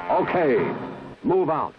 Okay, move out.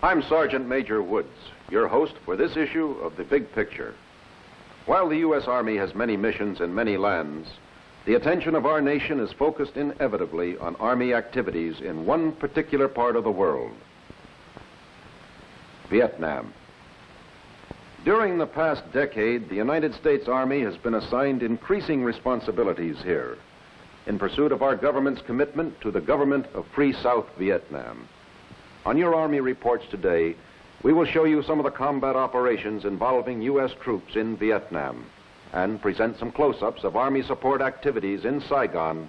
I'm Sergeant Major Woods, your host for this issue of The Big Picture. While the U.S. Army has many missions in many lands, the attention of our nation is focused inevitably on Army activities in one particular part of the world, Vietnam. During the past decade, the United States Army has been assigned increasing responsibilities here in pursuit of our government's commitment to the government of Free South Vietnam. On your Army reports today, we will show you some of the combat operations involving U.S. troops in Vietnam and present some close-ups of Army support activities in Saigon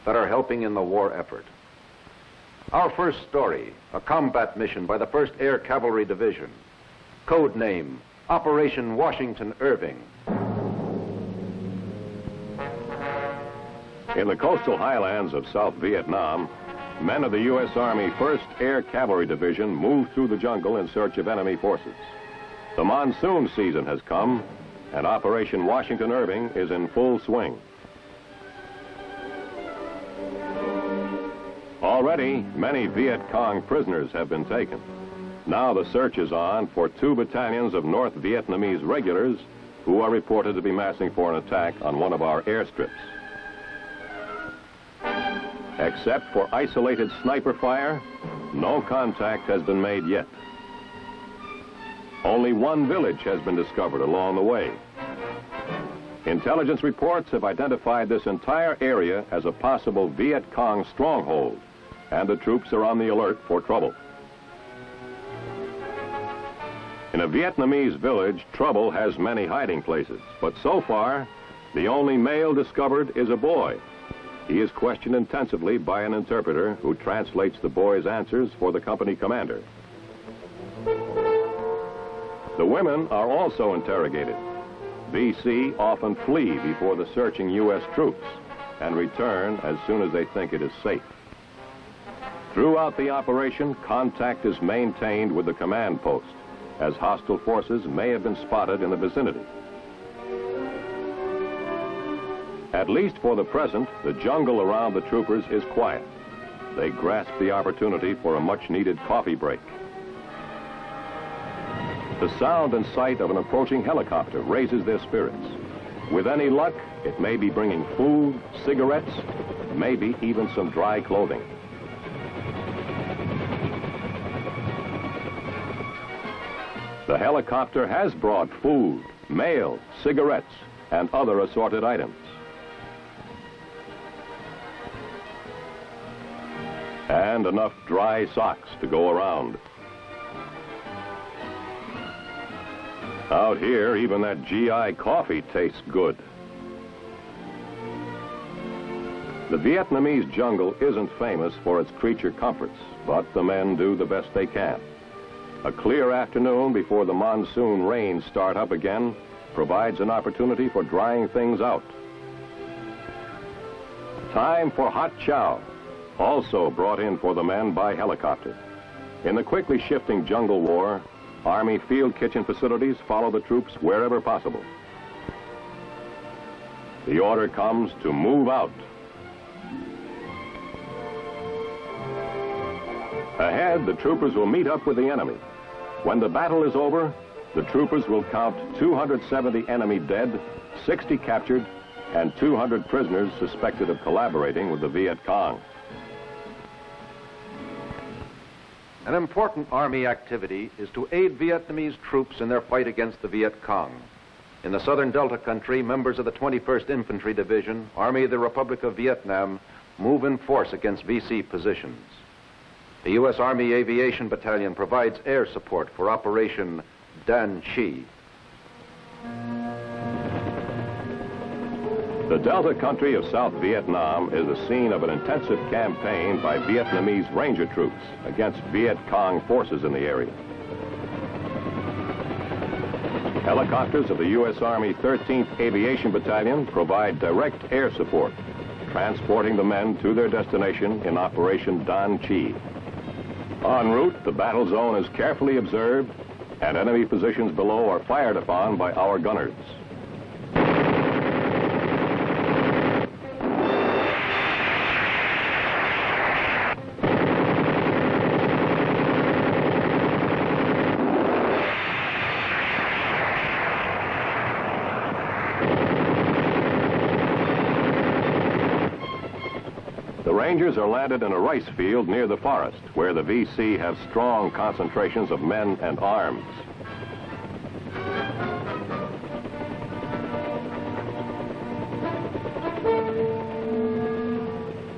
that are helping in the war effort. Our first story, a combat mission by the First Air Cavalry Division. Code name, Operation Washington Irving. In the coastal highlands of South Vietnam, men of the U.S. Army First Air Cavalry Division moved through the jungle in search of enemy forces. The monsoon season has come, and Operation Washington Irving is in full swing. Already, many Viet Cong prisoners have been taken. Now the search is on for 2 battalions of North Vietnamese regulars who are reported to be massing for an attack on one of our airstrips. Except for isolated sniper fire, no contact has been made yet. Only one village has been discovered along the way. Intelligence reports have identified this entire area as a possible Viet Cong stronghold, and the troops are on the alert for trouble. In a Vietnamese village, trouble has many hiding places, but so far, the only male discovered is a boy. He is questioned intensively by an interpreter who translates the boy's answers for the company commander. The women are also interrogated. VC often flee before the searching U.S. troops and return as soon as they think it is safe. Throughout the operation, contact is maintained with the command post, as hostile forces may have been spotted in the vicinity. At least for the present, the jungle around the troopers is quiet. They grasp the opportunity for a much-needed coffee break. The sound and sight of an approaching helicopter raises their spirits. With any luck, it may be bringing food, cigarettes, maybe even some dry clothing. The helicopter has brought food, mail, cigarettes, and other assorted items. And enough dry socks to go around. Out here, even that GI coffee tastes good. The Vietnamese jungle isn't famous for its creature comforts, but the men do the best they can. A clear afternoon before the monsoon rains start up again provides an opportunity for drying things out. Time for hot chow, also brought in for the men by helicopter. In the quickly shifting jungle war, Army field kitchen facilities follow the troops wherever possible. The order comes to move out. Ahead, the troopers will meet up with the enemy. When the battle is over, the troopers will count 270 enemy dead, 60 captured, and 200 prisoners suspected of collaborating with the Viet Cong. An important Army activity is to aid Vietnamese troops in their fight against the Viet Cong. In the southern Delta country, members of the 21st Infantry Division, Army of the Republic of Vietnam, move in force against VC positions. The U.S. Army Aviation Battalion provides air support for Operation Dan Chi. The Delta country of South Vietnam is the scene of an intensive campaign by Vietnamese Ranger troops against Viet Cong forces in the area. Helicopters of the U.S. Army 13th Aviation Battalion provide direct air support, transporting the men to their destination in Operation Dan Chi. En route, the battle zone is carefully observed, and enemy positions below are fired upon by our gunners. The Rangers are landed in a rice field near the forest, where the VC have strong concentrations of men and arms.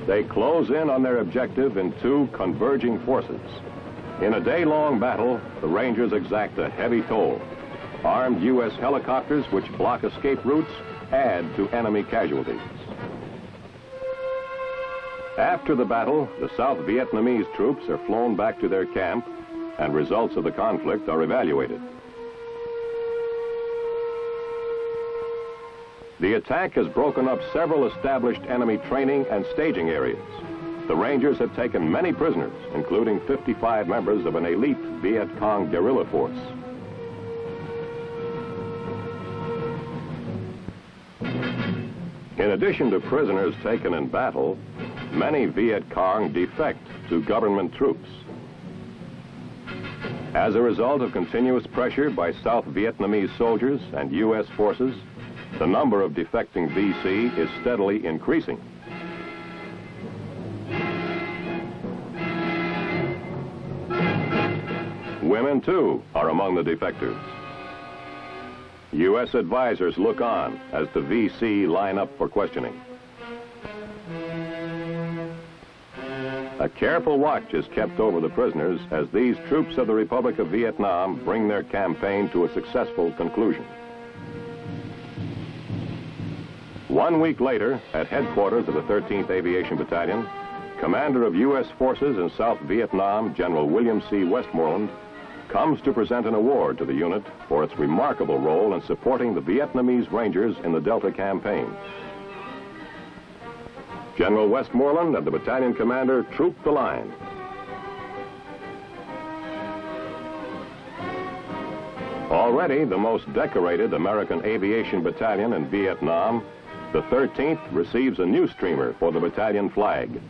They close in on their objective in two converging forces. In a day-long battle, the Rangers exact a heavy toll. Armed U.S. helicopters which block escape routes add to enemy casualties. After the battle, the South Vietnamese troops are flown back to their camp, and results of the conflict are evaluated. The attack has broken up several established enemy training and staging areas. The Rangers have taken many prisoners, including 55 members of an elite Viet Cong guerrilla force. In addition to prisoners taken in battle, many Viet Cong defect to government troops. As a result of continuous pressure by South Vietnamese soldiers and U.S. forces, the number of defecting VC is steadily increasing. Women, too, are among the defectors. U.S. advisors look on as the VC line up for questioning. A careful watch is kept over the prisoners as these troops of the Republic of Vietnam bring their campaign to a successful conclusion. 1 week later, at headquarters of the 13th Aviation Battalion, Commander of U.S. Forces in South Vietnam, General William C. Westmoreland, comes to present an award to the unit for its remarkable role in supporting the Vietnamese Rangers in the Delta campaign. General Westmoreland and the battalion commander troop the line. Already the most decorated American aviation battalion in Vietnam, the 13th receives a new streamer for the battalion flag.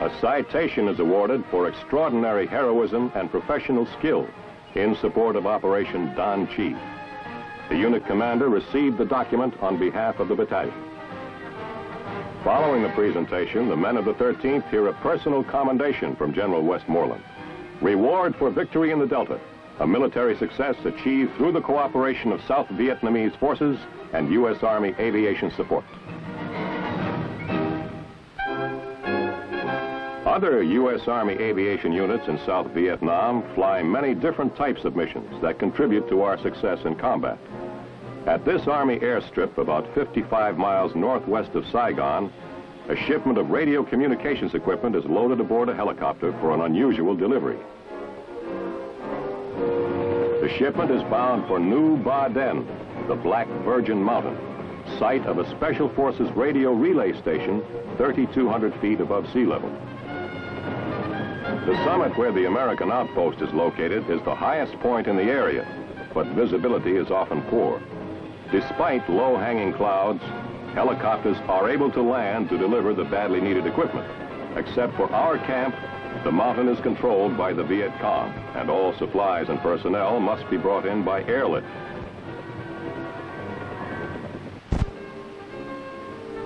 A citation is awarded for extraordinary heroism and professional skill in support of Operation Dan Chi. The unit commander received the document on behalf of the battalion. Following the presentation, the men of the 13th hear a personal commendation from General Westmoreland. Reward for victory in the Delta, a military success achieved through the cooperation of South Vietnamese forces and U.S. Army aviation support. Other U.S. Army aviation units in South Vietnam fly many different types of missions that contribute to our success in combat. At this Army airstrip about 55 miles northwest of Saigon, a shipment of radio communications equipment is loaded aboard a helicopter for an unusual delivery. The shipment is bound for New Ba Den, the Black Virgin Mountain, site of a Special Forces radio relay station 3,200 feet above sea level. The summit where the American outpost is located is the highest point in the area, but visibility is often poor. Despite low-hanging clouds, helicopters are able to land to deliver the badly needed equipment. Except for our camp, the mountain is controlled by the Viet Cong, and all supplies and personnel must be brought in by airlift.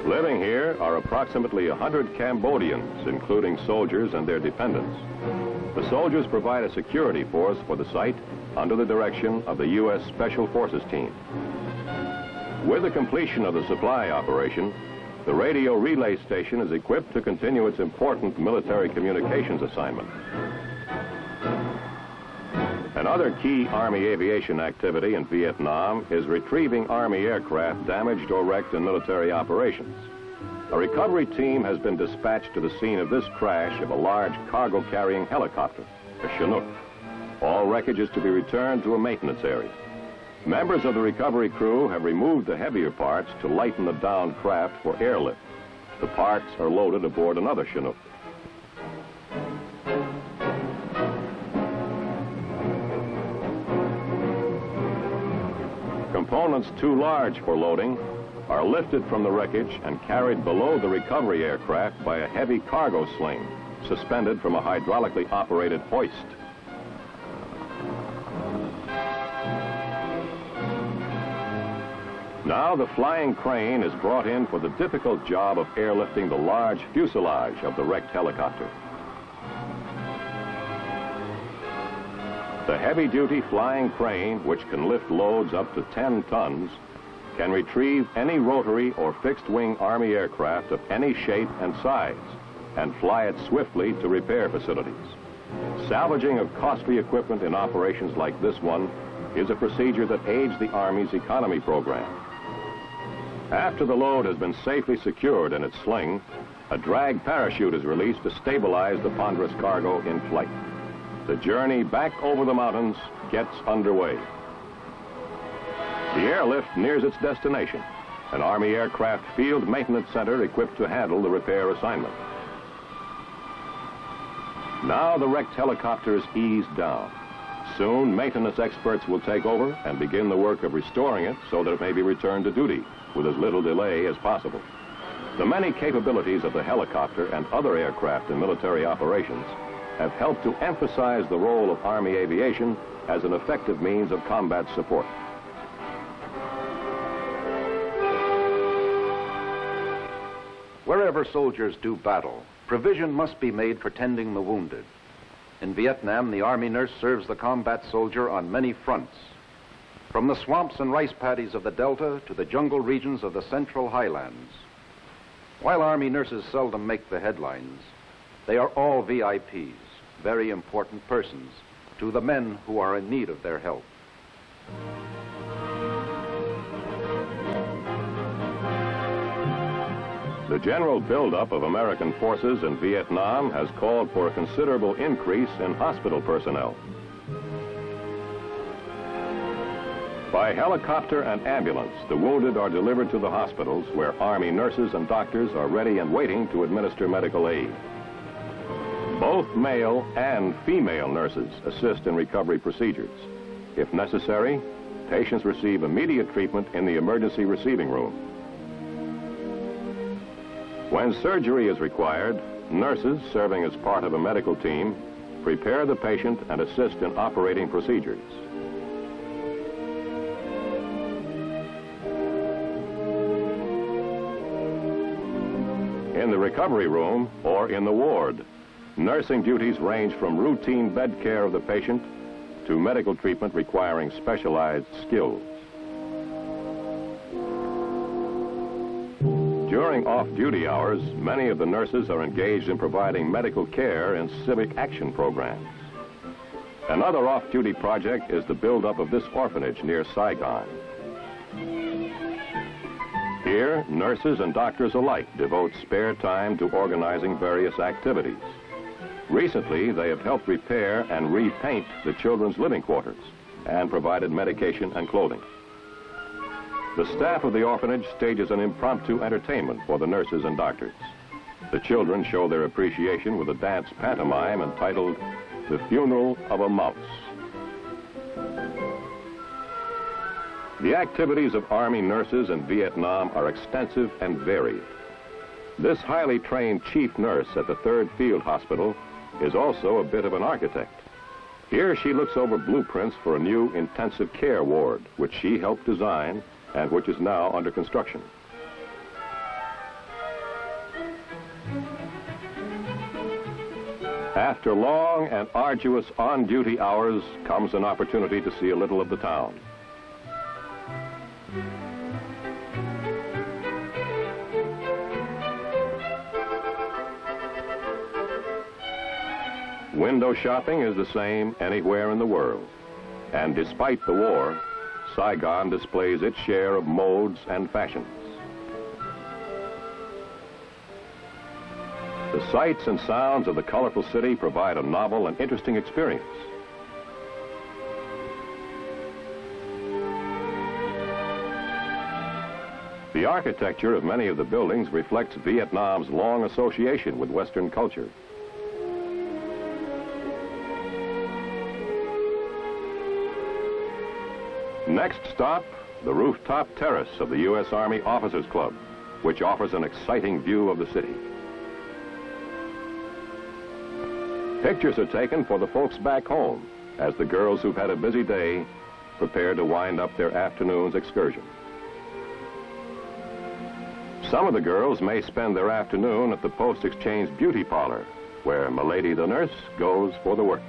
Living here are approximately 100 Cambodians, including soldiers and their dependents. The soldiers provide a security force for the site under the direction of the U.S. Special Forces team. With the completion of the supply operation, the radio relay station is equipped to continue its important military communications assignment. Another key Army aviation activity in Vietnam is retrieving Army aircraft damaged or wrecked in military operations. A recovery team has been dispatched to the scene of this crash of a large cargo-carrying helicopter, a Chinook. All wreckage is to be returned to a maintenance area. Members of the recovery crew have removed the heavier parts to lighten the downed craft for airlift. The parts are loaded aboard another Chinook. Components too large for loading are lifted from the wreckage and carried below the recovery aircraft by a heavy cargo sling suspended from a hydraulically operated hoist. Now the flying crane is brought in for the difficult job of airlifting the large fuselage of the wrecked helicopter. The heavy-duty flying crane, which can lift loads up to 10 tons, can retrieve any rotary or fixed-wing Army aircraft of any shape and size and fly it swiftly to repair facilities. Salvaging of costly equipment in operations like this one is a procedure that aids the Army's economy program. After the load has been safely secured in its sling, a drag parachute is released to stabilize the ponderous cargo in flight. The journey back over the mountains gets underway. The airlift nears its destination, an Army Aircraft Field Maintenance Center equipped to handle the repair assignment. Now the wrecked helicopter is eased down. Soon, maintenance experts will take over and begin the work of restoring it so that it may be returned to duty with as little delay as possible. The many capabilities of the helicopter and other aircraft in military operations have helped to emphasize the role of Army aviation as an effective means of combat support. Wherever soldiers do battle, provision must be made for tending the wounded. In Vietnam, the Army nurse serves the combat soldier on many fronts. From the swamps and rice paddies of the Delta to the jungle regions of the Central Highlands. While Army nurses seldom make the headlines, they are all VIPs, very important persons, to the men who are in need of their help. The general buildup of American forces in Vietnam has called for a considerable increase in hospital personnel. By helicopter and ambulance, the wounded are delivered to the hospitals where Army nurses and doctors are ready and waiting to administer medical aid. Both male and female nurses assist in recovery procedures. If necessary, patients receive immediate treatment in the emergency receiving room. When surgery is required, nurses serving as part of a medical team prepare the patient and assist in operating procedures. In the recovery room or in the ward, nursing duties range from routine bed care of the patient to medical treatment requiring specialized skills. During off-duty hours, many of the nurses are engaged in providing medical care in civic action programs. Another off-duty project is the buildup of this orphanage near Saigon. Here, nurses and doctors alike devote spare time to organizing various activities. Recently, they have helped repair and repaint the children's living quarters and provided medication and clothing. The staff of the orphanage stages an impromptu entertainment for the nurses and doctors. The children show their appreciation with a dance pantomime entitled The Funeral of a Mouse. The activities of Army nurses in Vietnam are extensive and varied. This highly trained chief nurse at the 3rd Field Hospital is also a bit of an architect. Here she looks over blueprints for a new intensive care ward, which she helped design and which is now under construction. After long and arduous on-duty hours comes an opportunity to see a little of the town. Window shopping is the same anywhere in the world. And despite the war, Saigon displays its share of modes and fashions. The sights and sounds of the colorful city provide a novel and interesting experience. The architecture of many of the buildings reflects Vietnam's long association with Western culture. Next stop, the rooftop terrace of the U.S. Army Officers Club, which offers an exciting view of the city. Pictures are taken for the folks back home as the girls who've had a busy day prepare to wind up their afternoon's excursion. Some of the girls may spend their afternoon at the Post Exchange Beauty Parlor, where Milady the nurse goes for the works.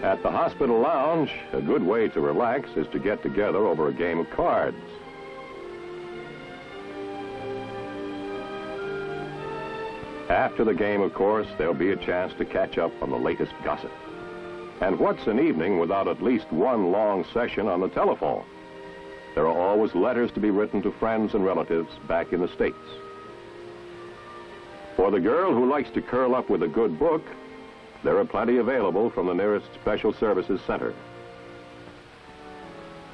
At the hospital lounge, a good way to relax is to get together over a game of cards. After the game, of course, there'll be a chance to catch up on the latest gossip. And what's an evening without at least one long session on the telephone? There are always letters to be written to friends and relatives back in the States. For the girl who likes to curl up with a good book, there are plenty available from the nearest Special Services Center.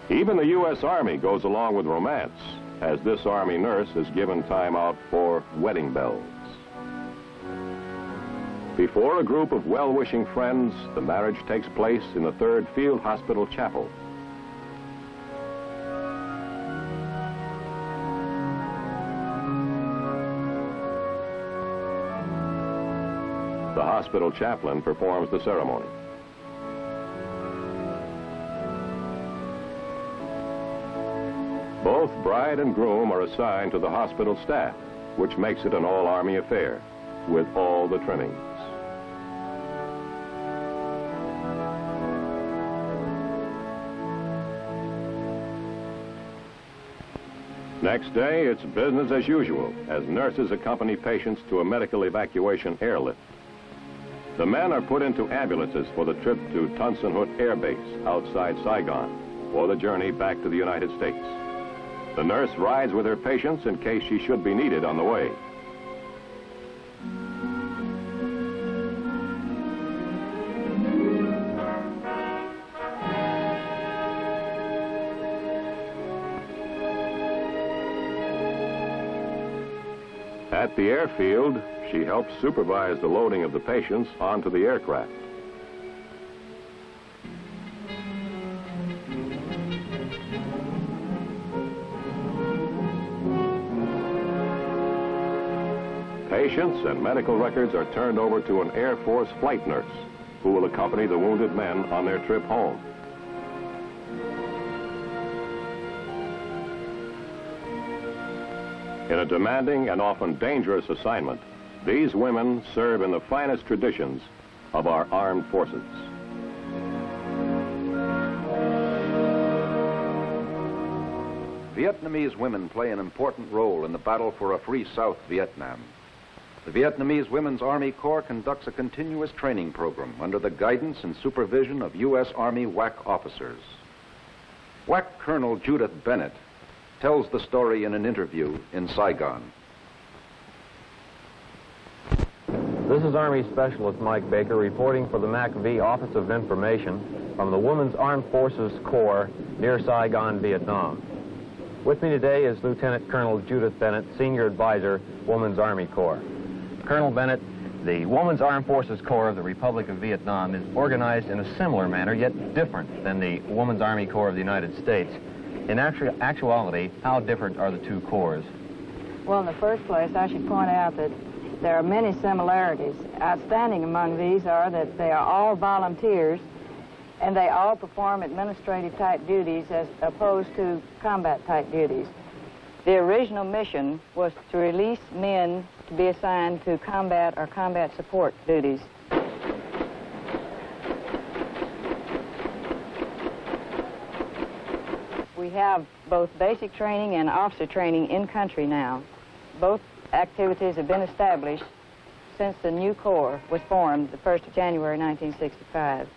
Even the U.S. Army goes along with romance, as this Army nurse is given time out for wedding bells. Before a group of well-wishing friends, the marriage takes place in the 3rd Field Hospital Chapel. The hospital chaplain performs the ceremony. Both bride and groom are assigned to the hospital staff, which makes it an all-Army affair, with all the trimmings. Next day, it's business as usual, as nurses accompany patients to a medical evacuation airlift. The men are put into ambulances for the trip to Ton Son Nhut Air Base outside Saigon for the journey back to the United States. The nurse rides with her patients in case she should be needed on the way. At the airfield, she helps supervise the loading of the patients onto the aircraft. Patients and medical records are turned over to an Air Force flight nurse who will accompany the wounded men on their trip home. In a demanding and often dangerous assignment, these women serve in the finest traditions of our armed forces. Vietnamese women play an important role in the battle for a free South Vietnam. The Vietnamese Women's Army Corps conducts a continuous training program under the guidance and supervision of U.S. Army WAC officers. WAC Colonel Judith Bennett tells the story in an interview in Saigon. This is Army Specialist Mike Baker reporting for the MACV Office of Information from the Women's Armed Forces Corps near Saigon, Vietnam. With me today is Lieutenant Colonel Judith Bennett, Senior Advisor, Women's Army Corps. Colonel Bennett, the Women's Armed Forces Corps of the Republic of Vietnam is organized in a similar manner, yet different than the Women's Army Corps of the United States. In actuality, how different are the two corps? Well, in the first place, I should point out that there are many similarities. Outstanding among these are that they are all volunteers, and they all perform administrative-type duties as opposed to combat-type duties. The original mission was to release men to be assigned to combat or combat support duties. We have both basic training and officer training in country now. Both activities have been established since the new Corps was formed the 1st of January 1965.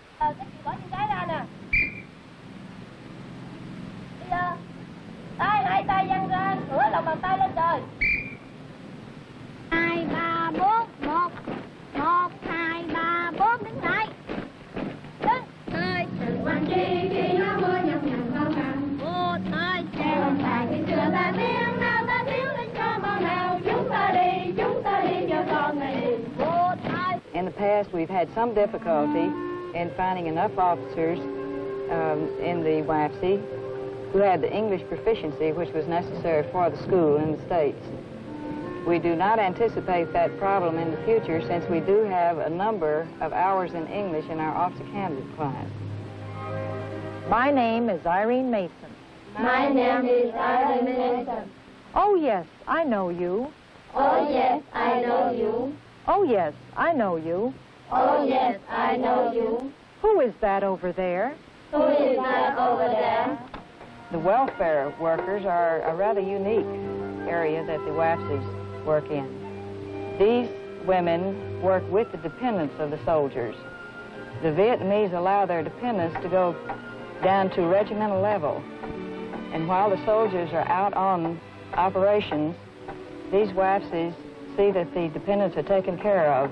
Tay, hai tay dang ra, ngửa lòng bàn tay lên trời. 2, 3, 4, 1, 1, 2, 3, 4, đứng lại. Đứng, hơi, từ quan tri khi nó mưa nhọc nhằn bao ngàn. 1, 2, xe không xài thì chưa ta tiếng nào ta tiếng lên cho bao nào. Chúng ta đi cho con ngày. 1, 2. In the past, we've had some difficulty in finding enough officers in the WIFC who had the English proficiency which was necessary for the school in the States. We do not anticipate that problem in the future since we do have a number of hours in English in our officer candidate class. My name is Irene Mason. My name is Irene Mason. Oh, yes, I know you. Oh, yes, I know you. Oh, yes, I know you. Oh, yes, I know you. Who is that over there? Who is that over there? The welfare workers are a rather unique area that the WAFSs work in. These women work with the dependents of the soldiers. The Vietnamese allow their dependents to go down to regimental level. And while the soldiers are out on operations, these WAFSs see that the dependents are taken care of.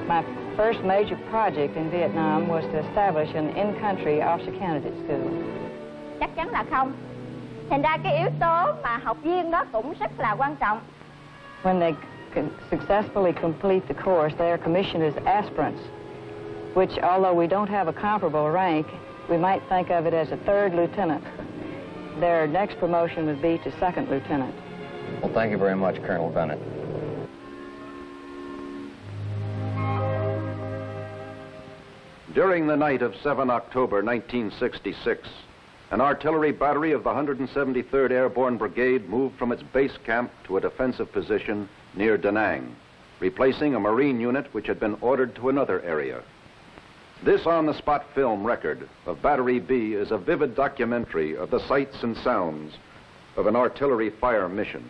My first major project in Vietnam was to establish an in-country officer candidate school. Chắc chắn là không. Thành ra cái yếu tố mà học viên đó cũng rất là quan trọng. When they successfully complete the course, they are commissioned as aspirants, which, although we don't have a comparable rank, we might think of it as a third lieutenant. Their next promotion would be to second lieutenant. Well, thank you very much, Colonel Bennett. During the night of 7 October 1966, an artillery battery of the 173rd Airborne Brigade moved from its base camp to a defensive position near Da Nang, replacing a Marine unit which had been ordered to another area. This on-the-spot film record of Battery B is a vivid documentary of the sights and sounds of an artillery fire mission.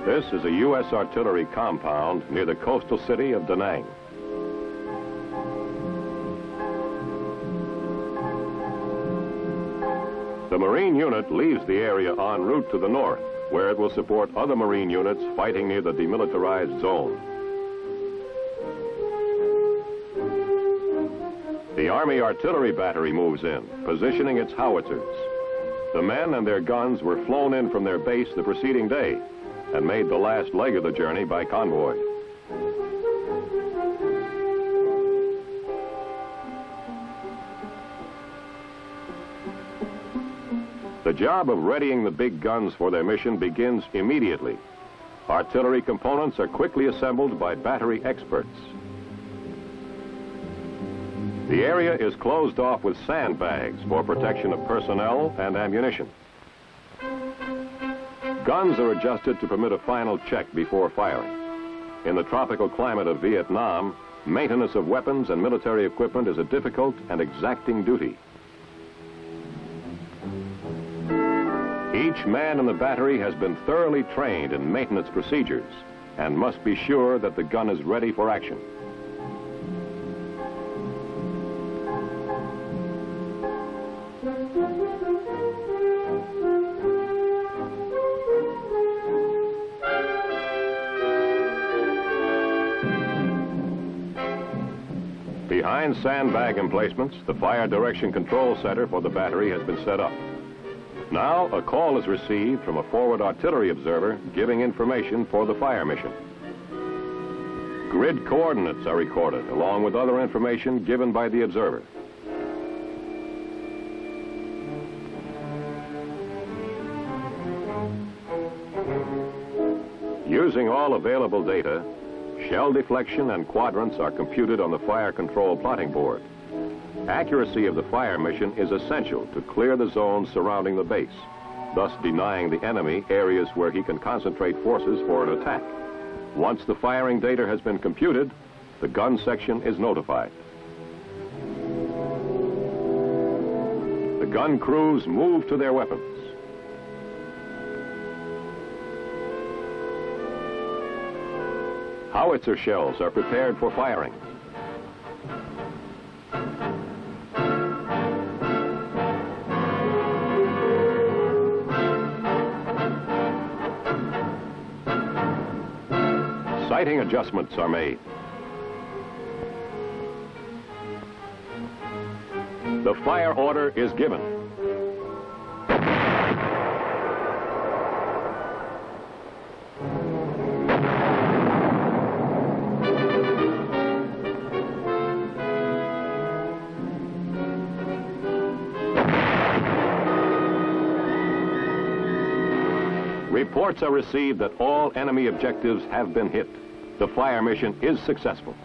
This is a U.S. artillery compound near the coastal city of Da Nang. The Marine unit leaves the area en route to the north, where it will support other Marine units fighting near the demilitarized zone. The Army Artillery Battery moves in, positioning its howitzers. The men and their guns were flown in from their base the preceding day and made the last leg of the journey by convoy. The job of readying the big guns for their mission begins immediately. Artillery components are quickly assembled by battery experts. The area is closed off with sandbags for protection of personnel and ammunition. Guns are adjusted to permit a final check before firing. In the tropical climate of Vietnam, maintenance of weapons and military equipment is a difficult and exacting duty. Each man in the battery has been thoroughly trained in maintenance procedures and must be sure that the gun is ready for action. Behind sandbag emplacements, the Fire Direction Control Center for the battery has been set up. Now, a call is received from a forward artillery observer giving information for the fire mission. Grid coordinates are recorded, along with other information given by the observer. Using all available data, shell deflection and quadrants are computed on the fire control plotting board. Accuracy of the fire mission is essential to clear the zones surrounding the base, thus denying the enemy areas where he can concentrate forces for an attack. Once the firing data has been computed, the gun section is notified. The gun crews move to their weapons. Howitzer shells are prepared for firing. Sighting adjustments are made. The fire order is given. Reports are received that all enemy objectives have been hit. The fire mission is successful.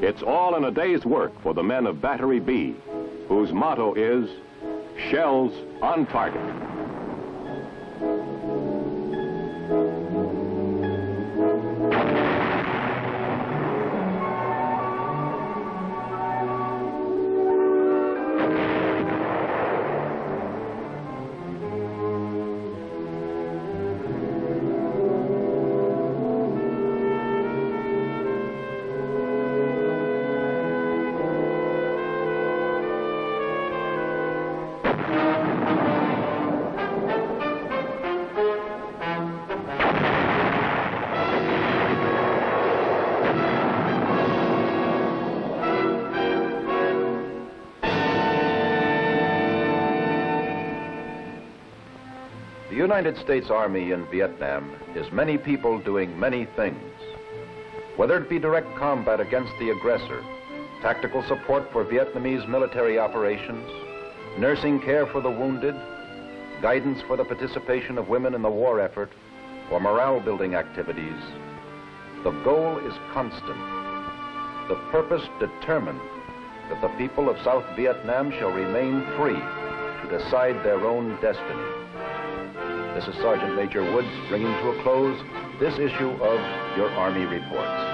It's all in a day's work for the men of Battery B, whose motto is, shells on target. The United States Army in Vietnam is many people doing many things. Whether it be direct combat against the aggressor, tactical support for Vietnamese military operations, nursing care for the wounded, guidance for the participation of women in the war effort, or morale-building activities, the goal is constant. The purpose determined that the people of South Vietnam shall remain free to decide their own destiny. This is Sergeant Major Woods bringing to a close this issue of your Army Reports.